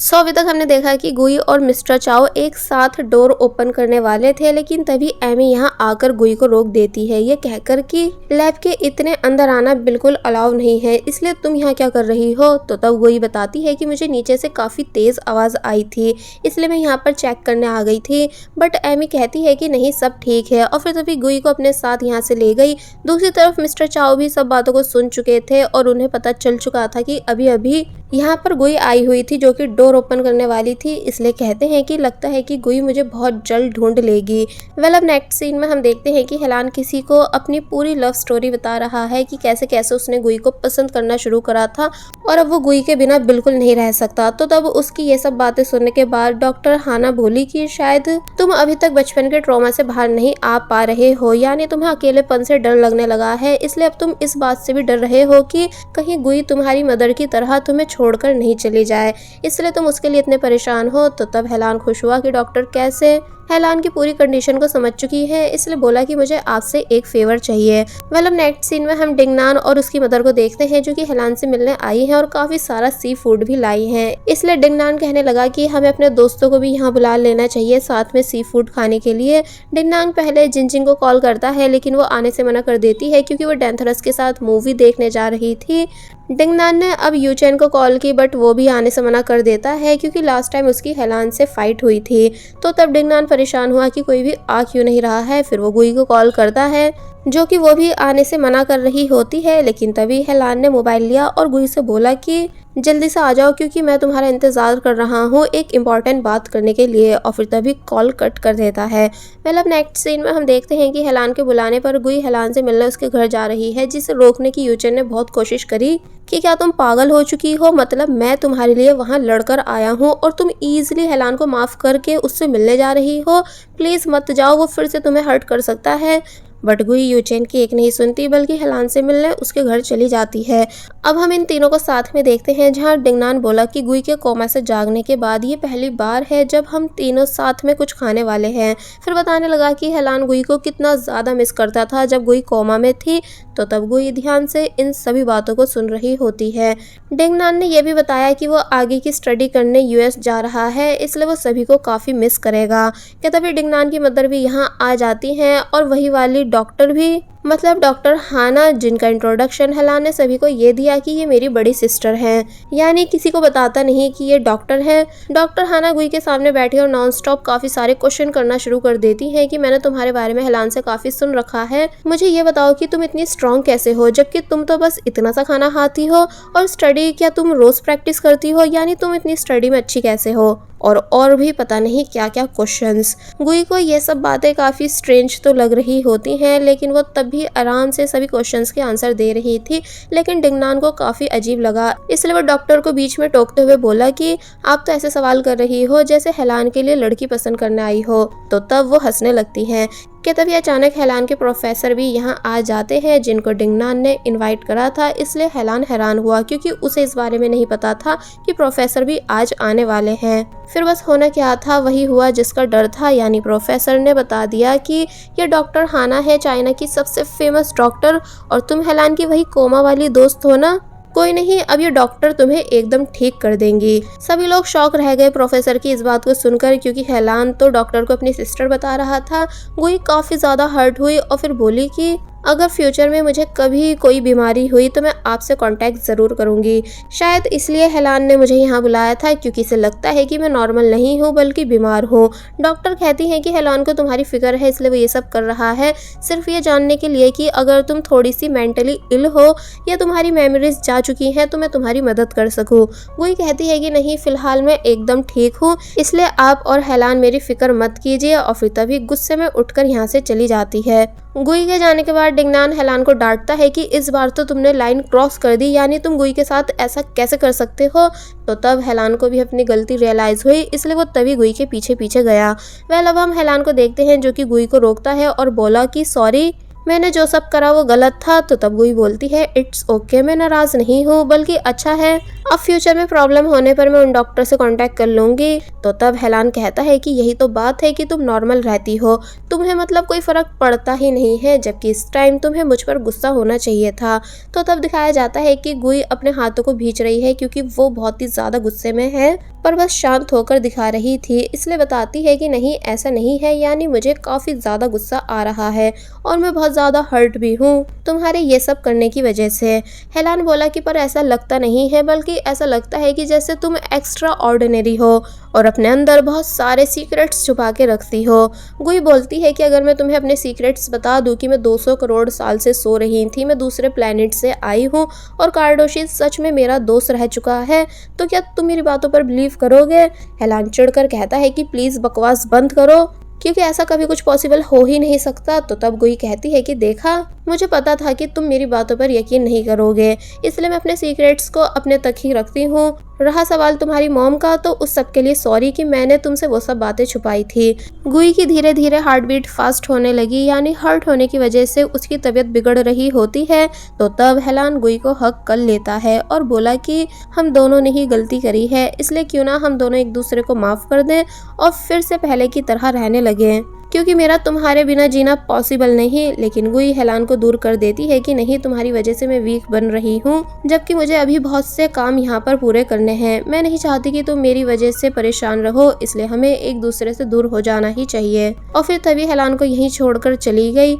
अभी तक हमने देखा कि गुई और मिस्टर चाओ एक साथ डोर ओपन करने वाले थे, लेकिन तभी एमी यहाँ आकर गुई को रोक देती है, ये कहकर कि लैब के इतने अंदर आना बिल्कुल अलाउ नहीं है, इसलिए तुम यहाँ क्या कर रही हो। तो तब गुई बताती है कि मुझे नीचे से काफी तेज आवाज आई थी, इसलिए मैं यहाँ पर चेक करने आ गई थी। बट एमी कहती है कि नहीं, सब ठीक है, और फिर तभी गुई को अपने साथ यहाँ से ले गई। दूसरी तरफ मिस्टर चाओ भी सब बातों को सुन चुके थे और उन्हें पता चल चुका था कि अभी अभी यहाँ पर गुई आई हुई थी जो कि डोर ओपन करने वाली थी, इसलिए कहते हैं कि लगता है कि गुई मुझे बहुत जल्द ढूंढ लेगी। अब नेक्स्ट सीन में हम देखते हैं कि हेलान किसी को अपनी पूरी लव स्टोरी बता रहा है कि कैसे कैसे उसने गुई को पसंद करना शुरू करा था और अब वो गुई के बिना बिल्कुल नहीं रह सकता। तो तब उसकी ये सब बातें सुनने के बाद डॉक्टर हाना बोली कि शायद तुम अभी तक बचपन के ट्रॉमा से बाहर नहीं आ पा रहे हो, यानी तुम्हें अकेलेपन से डर लगने लगा है, इसलिए अब तुम इस बात से भी डर रहे हो कि कहीं गुई तुम्हारी मदर की तरह तुम्हें छोड़कर नहीं चली जाए, इसलिए तुम उसके लिए इतने परेशान हो। तो तब हेलान खुश हुआ कि डॉक्टर कैसे हेलान की पूरी कंडीशन को समझ चुकी है, इसलिए बोला कि मुझे आपसे एक फेवर चाहिए। नेक्स्ट सीन में हम डिंगनान और उसकी मदर को देखते हैं जो कि हेलान से मिलने आई हैं और काफी सारा सी फूड भी लाई हैं। इसलिए डिंगनान कहने लगा कि हमें अपने दोस्तों को भी यहाँ बुला लेना चाहिए साथ में सी फूड खाने के लिए। डिंगनान पहले जिनजिंग को कॉल करता है, लेकिन वो आने से मना कर देती है क्योंकि वो डेंथरस के साथ मूवी देखने जा रही थी। डिंगनान ने अब यूचेन को कॉल की, बट वो भी आने से मना कर देता है क्योंकि लास्ट टाइम उसकी हेलान से फाइट हुई थी। तो तब डिंगनान परेशान हुआ कि कोई भी आ क्यों नहीं रहा है। फिर वो गुई को कॉल करता है जो कि वो भी आने से मना कर रही होती है, लेकिन तभी हेलान ने मोबाइल लिया और गुई से बोला कि जल्दी से आ जाओ क्योंकि मैं तुम्हारा इंतजार कर रहा हूँ एक इम्पॉर्टेंट बात करने के लिए, और फिर तभी कॉल कट कर देता है। नेक्स्ट सीन में हम देखते हैं कि हेलान के बुलाने पर गुई हेलान से मिलने उसके घर जा रही है, जिसे रोकने की यूचेन ने बहुत कोशिश करी कि क्या तुम पागल हो चुकी हो, मतलब मैं तुम्हारे लिए वहाँ लड़कर आया हूँ और तुम इजीली हेलान को माफ करके उससे मिलने जा रही हो, प्लीज मत जाओ, वो फिर से तुम्हें हर्ट कर सकता है। बट गुई यूचेन की एक नहीं सुनती बल्कि हेलान से मिलने उसके घर चली जाती है। अब हम इन तीनों को साथ में देखते हैं जहां डिंगनान बोला कि गुई के कोमा से जागने के बाद ये पहली बार है जब हम तीनों साथ में कुछ खाने वाले हैं। फिर बताने लगा कि हेलान गुई को कितना ज़्यादा मिस करता था जब गुई कोमा में थी। तो तब गुई ध्यान से इन सभी बातों को सुन रही होती है। डिंगनान ने यह भी बताया कि वो आगे की स्टडी करने यूएस जा रहा है, इसलिए वो सभी को काफ़ी मिस करेगा। क्या तभी डिंगनान की मदर भी यहाँ आ जाती हैं और वही वाली डॉक्टर भी, मतलब डॉक्टर हाना, जिनका इंट्रोडक्शन हेलान ने सभी को ये दिया कि ये मेरी बड़ी सिस्टर हैं, यानी किसी को बताता नहीं कि ये डॉक्टर हैं। डॉक्टर हाना गुई के सामने बैठी और नॉन स्टॉप काफी सारे क्वेश्चन करना शुरू कर देती हैं कि मैंने तुम्हारे बारे में हेलान से काफी सुन रखा है, मुझे ये बताओ कि तुम इतनी स्ट्रॉन्ग कैसे हो जबकि तुम तो बस इतना सा खाना खाती हो, और स्टडी क्या तुम रोज प्रैक्टिस करती हो, यानी तुम इतनी स्टडी में अच्छी कैसे हो, और भी पता नहीं क्या क्या क्वेश्चंस। गुई को ये सब बातें काफ़ी स्ट्रेंज तो लग रही होती हैं, लेकिन वो तब भी आराम से सभी क्वेश्चंस के आंसर दे रही थी, लेकिन डिंगनान को काफ़ी अजीब लगा, इसलिए वो डॉक्टर को बीच में टोकते हुए बोला कि आप तो ऐसे सवाल कर रही हो जैसे हेलान के लिए लड़की पसंद करने आई हो। तो तब वो हंसने लगती हैं कि तभी अचानक हेलान के प्रोफेसर भी यहाँ आ जाते हैं जिनको डिंगनान ने इनवाइट करा था, इसलिए हेलान हैरान हुआ क्योंकि उसे इस बारे में नहीं पता था कि प्रोफेसर भी आज आने वाले हैं। फिर बस होना क्या था वही हुआ जिसका डर था, यानी प्रोफेसर ने बता दिया कि ये डॉक्टर हाना है, चाइना की सबसे फेमस डॉक्टर, और तुम हेलान की वही कोमा वाली दोस्त हो ना। कोई नहीं, अब ये डॉक्टर तुम्हें एकदम ठीक कर देंगी। सभी लोग शॉक रह गए प्रोफेसर की इस बात को सुनकर, क्योंकि हेलान तो डॉक्टर को अपनी सिस्टर बता रहा था। गुई काफ़ी ज़्यादा हर्ट हुई और फिर बोली कि अगर फ्यूचर में मुझे कभी कोई बीमारी हुई तो मैं आपसे कांटेक्ट ज़रूर करूंगी। शायद इसलिए हेलान ने मुझे यहाँ बुलाया था क्योंकि इसे लगता है कि मैं नॉर्मल नहीं हूँ बल्कि बीमार हूँ। डॉक्टर कहती हैं कि हेलान को तुम्हारी फिक्र है, इसलिए वो ये सब कर रहा है सिर्फ ये जानने के लिए कि अगर तुम थोड़ी सी मेंटली इल हो या तुम्हारी मेमोरीज जा चुकी हैं तो मैं तुम्हारी मदद कर सकूँ। गुई कहती है कि नहीं, फिलहाल मैं एकदम ठीक हूँ, इसलिए आप और हेलान मेरी फिक्र मत कीजिए, और फिर तभी गुस्से में उठकर यहाँ से चली जाती है। गुई के जाने के बाद डिंगनान हेलान को डांटता है कि इस बार तो तुमने लाइन क्रॉस कर दी, यानी तुम गुई के साथ ऐसा कैसे कर सकते हो। तो तब हेलान को भी अपनी गलती रियलाइज हुई, इसलिए वो तभी गुई के पीछे पीछे गया। अब हम हेलान को देखते हैं जो कि गुई को रोकता है और बोला कि सॉरी, मैंने जो सब करा वो गलत था। तो तब गुई बोलती है इट्स ओके, मैं नाराज नहीं हूँ, बल्कि अच्छा है, अब फ्यूचर में प्रॉब्लम होने पर मैं उन डॉक्टर से कांटेक्ट कर लूंगी। तो तब हेलान कहता है कि यही तो बात है कि तुम नॉर्मल रहती हो, तुम्हें मतलब कोई फर्क पड़ता ही नहीं है, जबकि इस टाइम तुम्हें मुझ पर गुस्सा होना चाहिए था। तो तब दिखाया जाता है कि गुई अपने हाथों को भींच रही है क्योंकि वो बहुत ही ज्यादा गुस्से में है। पर बस शांत होकर दिखा रही थी। इसलिए बताती है कि नहीं ऐसा नहीं है, यानी मुझे काफ़ी ज़्यादा गुस्सा आ रहा है और मैं बहुत ज़्यादा हर्ट भी हूँ तुम्हारे ये सब करने की वजह से। हेलान बोला कि पर ऐसा लगता नहीं है, बल्कि ऐसा लगता है कि जैसे तुम एक्स्ट्रा ऑर्डिनरी हो और अपने अंदर बहुत सारे सीक्रेट्स छुपा के रखती हो। गुई बोलती है कि अगर मैं तुम्हें अपने सीक्रेट्स बता दूं कि मैं 200 करोड़ साल से सो रही थी, मैं दूसरे प्लेनेट से आई हूँ और कार्डोशी सच में मेरा दोस्त रह चुका है, तो क्या तुम मेरी बातों पर बिलीव करोगे? हेलान चिढ़कर कहता है कि प्लीज़ बकवास बंद करो, क्योंकि ऐसा कभी कुछ पॉसिबल हो ही नहीं सकता। तो तब गुई कहती है कि देखा, मुझे पता था कि तुम मेरी बातों पर यकीन नहीं करोगे, इसलिए मैं अपने सीक्रेट्स को अपने तक ही रखती हूँ। रहा सवाल तुम्हारी मॉम का, तो उस सब के लिए सॉरी कि मैंने तुमसे वो सब बातें छुपाई थी। गुई की धीरे धीरे हार्ट बीट फास्ट होने लगी, यानी हर्ट होने की वजह से उसकी तबीयत बिगड़ रही होती है। तो तब हेलान गुई को हक कर लेता है और बोला कि हम दोनों ने ही गलती करी है, इसलिए क्यों ना हम दोनों एक दूसरे को माफ़ कर दें और फिर से पहले की तरह रहने लगे, क्योंकि मेरा तुम्हारे बिना जीना पॉसिबल नहीं। लेकिन गुई हेलान को दूर कर देती है कि नहीं, तुम्हारी वजह से मैं वीक बन रही हूँ, जबकि मुझे अभी बहुत से काम यहाँ पर पूरे करने हैं। मैं नहीं चाहती कि तुम मेरी वजह से परेशान रहो, इसलिए हमें एक दूसरे से दूर हो जाना ही चाहिए। और फिर तभी हेलान को यहीं छोड़कर चली गई।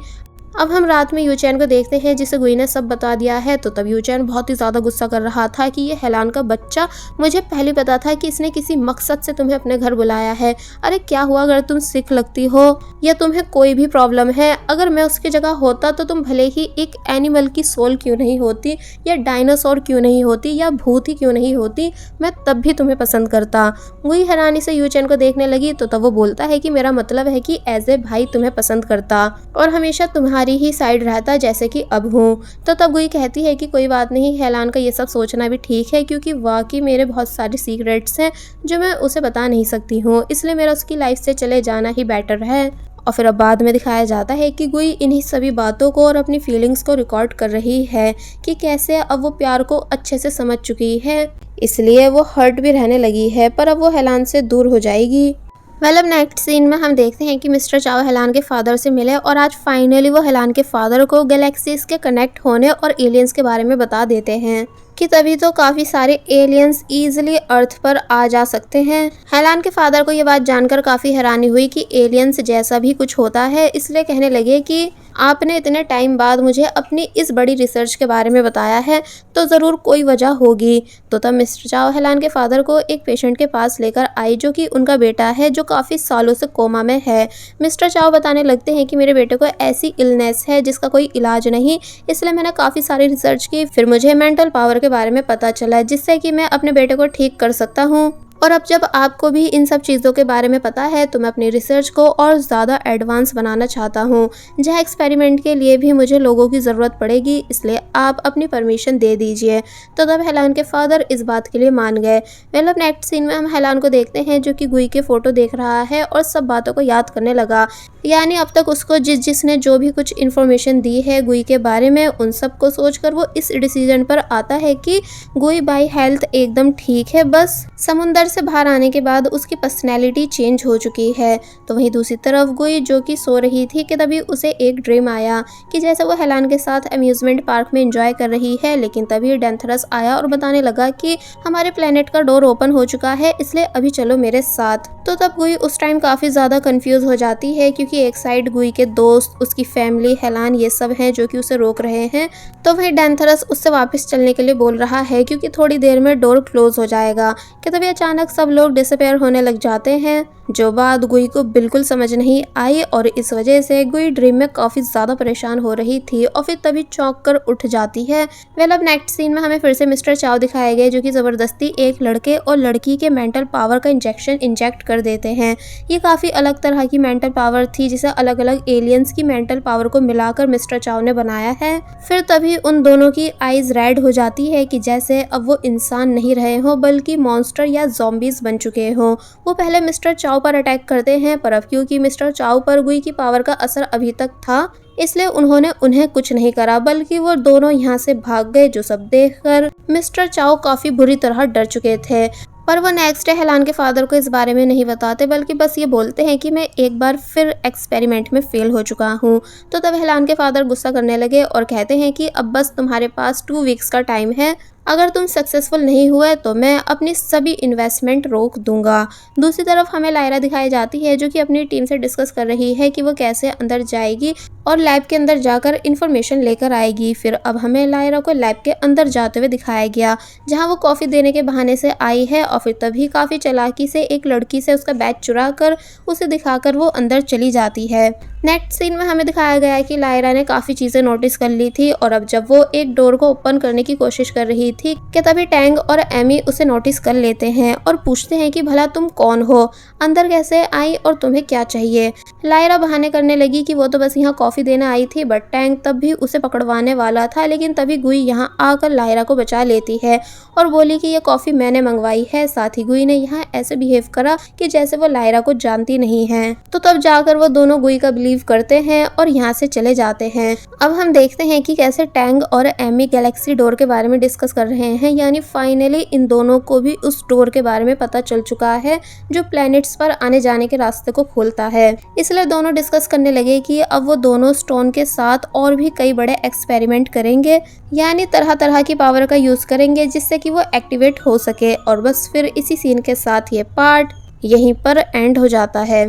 अब हम रात में यूचैन को देखते हैं, जिसे गुई ने सब बता दिया है। तो तब यूचैन बहुत ही ज़्यादा गुस्सा कर रहा था कि ये हेलान का बच्चा, मुझे पहले पता था कि इसने किसी मकसद से तुम्हें अपने घर बुलाया है। अरे क्या हुआ अगर तुम सिख लगती हो या तुम्हें कोई भी प्रॉब्लम है? अगर मैं उसकी जगह होता तो तुम भले ही एक एनिमल की सोल क्यों नहीं होती, या डायनासोर क्यों नहीं होती, या भूत ही क्यों नहीं होती, मैं तब भी तुम्हें पसंद करता। गुई हैरानी से यूचैन को देखने लगी। तो तब वो बोलता है कि मेरा मतलब है कि एज ए भाई तुम्हें पसंद करता और हमेशा तुम्हारी ही साइड रहता, जैसे कि अब हूँ। तो तब गुई कहती है कि कोई बात नहीं, हेलान का ये सब सोचना भी ठीक है, क्योंकि वाकई मेरे बहुत सारे सीक्रेट्स हैं जो मैं उसे बता नहीं सकती हूँ, इसलिए मेरा उसकी लाइफ से चले जाना ही बेटर है। और फिर अब बाद में दिखाया जाता है कि गुई इन्हीं सभी बातों को और अपनी फीलिंग्स को रिकॉर्ड कर रही है कि कैसे अब वो प्यार को अच्छे से समझ चुकी है, इसलिए वो हर्ट भी रहने लगी है, पर अब वो हेलान से दूर हो जाएगी। अब नेक्स्ट सीन में हम देखते हैं कि मिस्टर चाओ हेलान के फादर से मिले और आज फाइनली वो हेलान के फादर को गैलेक्सीज के कनेक्ट होने और एलियंस के बारे में बता देते हैं कि तभी तो काफ़ी सारे एलियंस इजीली अर्थ पर आ जा सकते हैं। हेलान के फादर को ये बात जानकर काफ़ी हैरानी हुई कि एलियंस जैसा भी कुछ होता है, इसलिए कहने लगे कि आपने इतने टाइम बाद मुझे अपनी इस बड़ी रिसर्च के बारे में बताया है, तो ज़रूर कोई वजह होगी। तो तब मिस्टर चाओ हेलान के फादर को एक पेशेंट के पास लेकर आई, जो कि उनका बेटा है, जो काफ़ी सालों से कोमा में है। मिस्टर चाओ बताने लगते हैं कि मेरे बेटे को ऐसी इलनेस है जिसका कोई इलाज नहीं, इसलिए मैंने काफ़ी सारी रिसर्च की, फिर मुझे मेंटल पावर के बारे में पता चला, जिससे कि मैं अपने बेटे को ठीक कर सकता हूँ। और अब जब आपको भी इन सब चीज़ों के बारे में पता है, तो मैं अपनी रिसर्च को और ज़्यादा एडवांस बनाना चाहता हूँ, जहाँ एक्सपेरिमेंट के लिए भी मुझे लोगों की ज़रूरत पड़ेगी, इसलिए आप अपनी परमिशन दे दीजिए। तो तब हेलान के फादर इस बात के लिए मान गए। अब नेक्स्ट सीन में हम हेलान को देखते हैं, जो कि गुई के फ़ोटो देख रहा है और सब बातों को याद करने लगा, यानी अब तक उसको जिसने जो भी कुछ इन्फॉर्मेशन दी है गुई के बारे में, उन सब को सोचकर वो इस डिसीजन पर आता है कि गुई बाई हेल्थ एकदम ठीक है, बस समुंदर से बाहर आने के बाद उसकी पर्सनैलिटी चेंज हो चुकी है। तो वहीं दूसरी तरफ गुई, जो कि सो रही थी, कि तभी उसे एक ड्रीम आया कि जैसे वो हेलान के साथ अम्यूजमेंट पार्क में एंजॉय कर रही है, लेकिन तभी डेंथरस आया और बताने लगा कि हमारे प्लेनेट का डोर ओपन हो चुका है, इसलिए अभी चलो मेरे साथ। तो तब गुई उस टाइम काफ़ी ज़्यादा कंफ्यूज हो जाती है, क्योंकि एक साइड गुई के दोस्त, उसकी फैमिली, हेलान, ये सब हैं जो कि उसे रोक रहे हैं, तो वहीं डेंथरस उससे वापस चलने के लिए बोल रहा है, क्योंकि थोड़ी देर में डोर क्लोज हो जाएगा। कि तभी अचानक सब लोग डिसअपेयर होने लग जाते हैं, जो बात गुई को बिल्कुल समझ नहीं आई, और इस वजह से गुई ड्रीम में काफ़ी ज़्यादा परेशान हो रही थी और फिर तभी चौंक कर उठ जाती है। अब नेक्स्ट सीन में हमें फिर से मिस्टर चाओ दिखाए गए, जो कि ज़बरदस्ती एक लड़के और लड़की के मेंटल पावर का इंजेक्शन इंजेक्ट कर देते हैं। ये काफ़ी अलग तरह की मेंटल पावर थी, जिसे अलग अलग एलियंस की मेंटल पावर को मिलाकर मिस्टर चाओ ने बनाया है। फिर तभी उन दोनों की आईज रेड हो जाती है, कि जैसे अब वो इंसान नहीं रहे हो, बल्कि मॉन्स्टर या ज़ॉम्बीज बन चुके हो। वो पहले मिस्टर चाओ पर अटैक करते हैं, पर अब क्योंकि मिस्टर चाओ पर गुई की पावर का असर अभी तक था, इसलिए उन्होंने उन्हें कुछ नहीं करा, बल्कि वो दोनों यहाँ से भाग गए, जो सब देखकर मिस्टर चाओ काफ़ी बुरी तरह डर चुके थे। पर वो नेक्स्ट डे हेलान के फादर को इस बारे में नहीं बताते, बल्कि बस ये बोलते हैं कि मैं एक बार फिर एक्सपेरिमेंट में फेल हो चुका हूँ। तो तब हेलान के फादर गुस्सा करने लगे और कहते हैं कि अब बस तुम्हारे पास 2 वीक्स का टाइम है, अगर तुम सक्सेसफुल नहीं हुए तो मैं अपनी सभी इन्वेस्टमेंट रोक दूंगा। दूसरी तरफ हमें लायरा दिखाई जाती है जो कि अपनी टीम से डिस्कस कर रही है कि वो कैसे अंदर जाएगी और लैब के अंदर जाकर इंफॉर्मेशन लेकर आएगी। फिर अब हमें लायरा को लैब के अंदर जाते हुए दिखाया गया जहां वो कॉफ़ी देने के बहाने से आई है और फिर तभी काफ़ी चालाकी से एक लड़की से उसका बैग चुरा कर उसे दिखाकर वो अंदर चली जाती है। नेक्स्ट सीन में हमें दिखाया गया है कि लायरा ने काफ़ी चीज़ें नोटिस कर ली थी और अब जब वो एक डोर को ओपन करने की कोशिश कर रही थी कि तभी टैंग और एमी उसे नोटिस कर लेते हैं और पूछते हैं कि भला तुम कौन हो, अंदर कैसे आई और तुम्हें क्या चाहिए। लायरा बहाने करने लगी कि वो तो बस यहाँ कॉफ़ी देने आई थी, बट टैंग तब भी उसे पकड़वाने वाला था, लेकिन तभी गुई यहाँ आकर लायरा को बचा लेती है और बोली कि ये कॉफ़ी मैंने मंगवाई है। साथ ही गुई ने यहाँ ऐसे बिहेव करा कि जैसे वो लायरा को जानती नहीं है। तो तब जाकर वो दोनों गुई का बिलीव करते हैं और यहाँ से चले जाते हैं। अब हम देखते हैं कि कैसे टैंग और एमी गैलेक्सी डोर के बारे में डिस्कस कर रहे हैं, यानी फाइनली इन दोनों को भी उस डोर के बारे में पता चल चुका है जो प्लैनेट्स पर आने जाने के रास्ते को खोलता है। इसलिए दोनों डिस्कस करने लगे कि अब वो दोनों स्टोन के साथ और भी कई बड़े एक्सपेरिमेंट करेंगे, यानी तरह तरह की पावर का यूज करेंगे जिससे कि वो एक्टिवेट हो सके। और बस फिर इसी सीन के साथ ये पार्ट यहीं पर एंड हो जाता है।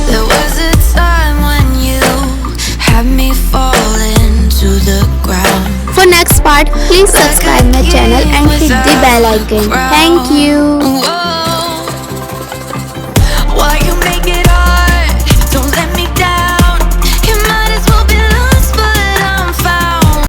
There was a time when you had me falling to the ground. For next part, please subscribe my channel and hit the bell icon. Thank you.